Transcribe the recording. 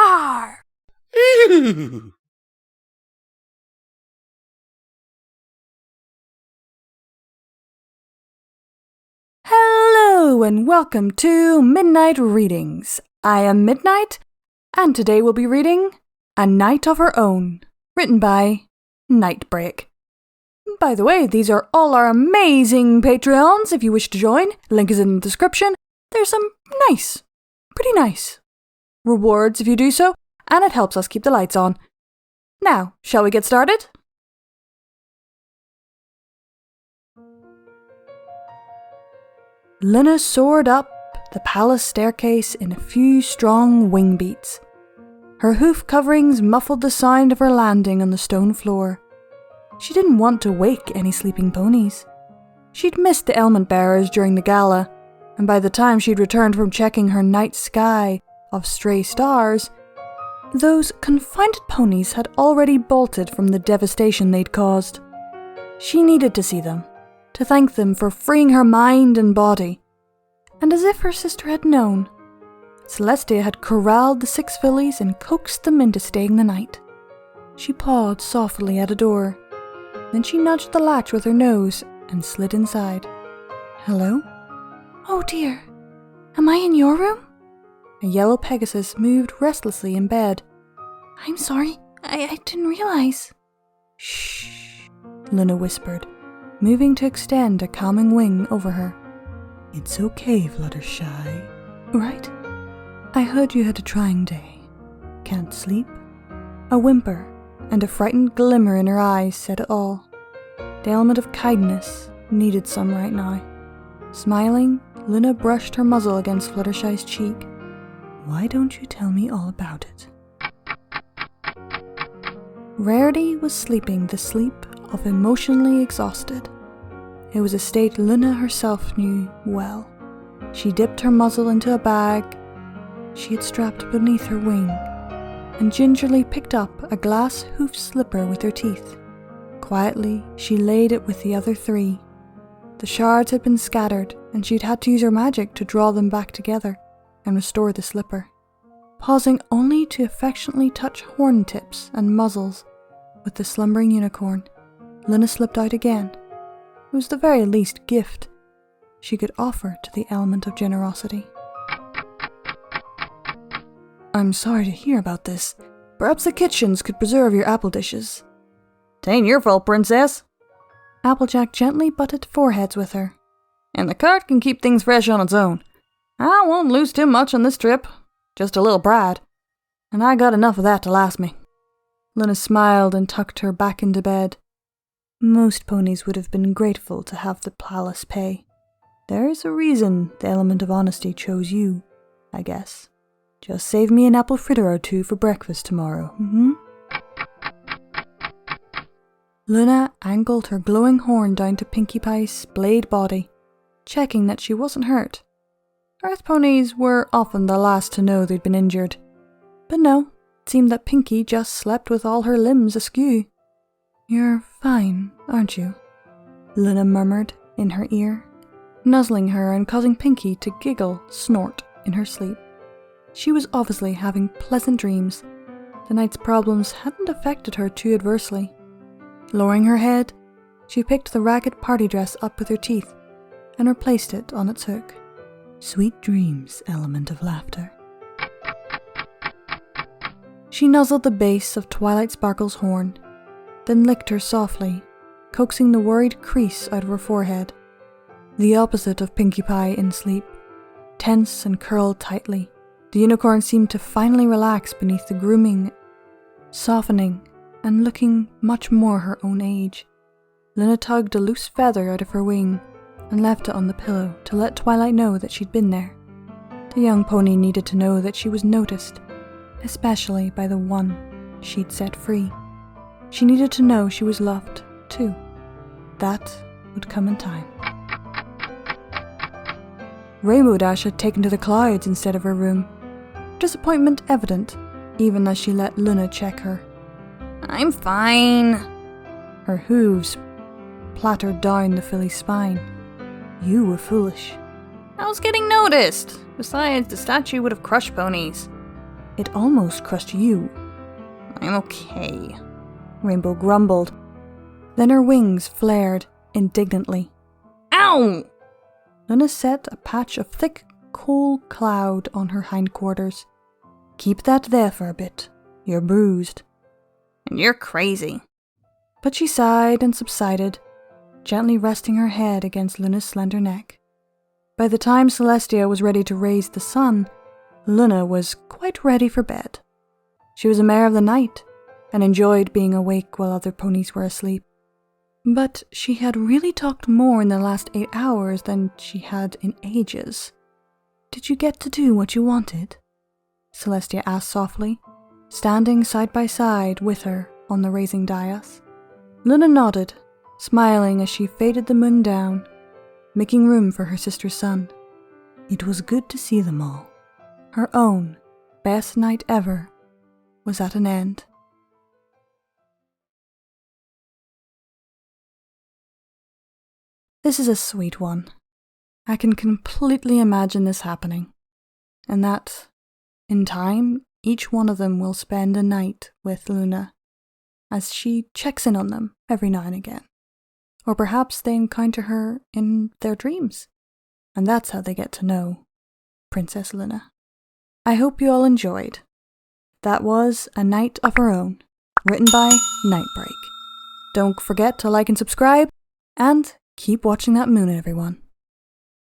Rawr! Hello and welcome to Midnight Readings. I am Midnight, and today we'll be reading A Night of Her Own, written by Nightbreak. By the way, these are all our amazing Patreons if you wish to join. Link is in the description. There's some pretty nice rewards if you do so, and it helps us keep the lights on. Now, shall we get started? Luna soared up the palace staircase in a few strong wing beats. Her hoof coverings muffled the sound of her landing on the stone floor. She didn't want to wake any sleeping ponies. She'd missed the element bearers during the gala, and by the time she'd returned from checking her night sky of stray stars, those confounded ponies had already bolted from the devastation they'd caused. She needed to see them, to thank them for freeing her mind and body. And as if her sister had known, Celestia had corralled the 6 fillies and coaxed them into staying the night. She pawed softly at a door. Then she nudged the latch with her nose and slid inside. Hello? Oh dear, am I in your room? A yellow Pegasus moved restlessly in bed. I'm sorry, I didn't realize. Shh, Luna whispered, moving to extend a calming wing over her. It's okay, Fluttershy. Right? I heard you had a trying day. Can't sleep? A whimper and a frightened glimmer in her eyes said it all. The element of kindness needed some right now. Smiling, Luna brushed her muzzle against Fluttershy's cheek. Why don't you tell me all about it? Rarity was sleeping the sleep of emotionally exhausted. It was a state Luna herself knew well. She dipped her muzzle into a bag she had strapped beneath her wing, and gingerly picked up a glass hoof slipper with her teeth. Quietly, she laid it with the other 3. The shards had been scattered, and she'd had to use her magic to draw them back together and restore the slipper. Pausing only to affectionately touch horn tips and muzzles with the slumbering unicorn, Luna slipped out again. It was the very least gift she could offer to the element of generosity. I'm sorry to hear about this. Perhaps the kitchens could preserve your apple dishes. 'Tain't your fault, princess. Applejack gently butted foreheads with her. And the cart can keep things fresh on its own. I won't lose too much on this trip. Just a little pride. And I got enough of that to last me. Luna smiled and tucked her back into bed. Most ponies would have been grateful to have the palace pay. There is a reason the element of honesty chose you, I guess. Just save me an apple fritter or 2 for breakfast tomorrow, Luna angled her glowing horn down to Pinkie Pie's splayed body, checking that she wasn't hurt. Earth ponies were often the last to know they'd been injured. But no, it seemed that Pinkie just slept with all her limbs askew. You're fine, aren't you? Luna murmured in her ear, nuzzling her and causing Pinkie to snort in her sleep. She was obviously having pleasant dreams. The night's problems hadn't affected her too adversely. Lowering her head, she picked the ragged party dress up with her teeth and replaced it on its hook. Sweet dreams, element of laughter. She nuzzled the base of Twilight Sparkle's horn, then licked her softly, coaxing the worried crease out of her forehead. The opposite of Pinkie Pie in sleep, tense and curled tightly, the unicorn seemed to finally relax beneath the grooming, softening and looking much more her own age. Luna tugged a loose feather out of her wing and left it on the pillow to let Twilight know that she'd been there. The young pony needed to know that she was noticed, especially by the one she'd set free. She needed to know she was loved, too. That would come in time. Rainbow Dash had taken to the clouds instead of her room, disappointment evident, even as she let Luna check her. I'm fine. Her hooves plattered down the filly's spine. You were foolish. I was getting noticed. Besides, the statue would have crushed ponies. it almost crushed you. I'm okay, Rainbow grumbled. Then her wings flared indignantly. Ow! Luna set a patch of thick coal cloud on her hindquarters. Keep that there for a bit. You're bruised. And you're crazy. But she sighed and subsided, gently resting her head against Luna's slender neck. By the time Celestia was ready to raise the sun, Luna was quite ready for bed. She was a mare of the night, and enjoyed being awake while other ponies were asleep. But she had really talked more in the last 8 hours than she had in ages. Did you get to do what you wanted? Celestia asked softly, standing side by side with her on the raising dais. Luna nodded, smiling as she faded the moon down, making room for her sister's son. It was good to see them all. Her own best night ever was at an end. This is a sweet one. I can completely imagine this happening, and that, in time, each one of them will spend a night with Luna, as she checks in on them every now and again. Or perhaps they encounter her in their dreams, and that's how they get to know Princess Luna. I hope you all enjoyed. That was A Night of Her Own, written by Nightbreak. Don't forget to like and subscribe, and keep watching that moon, everyone.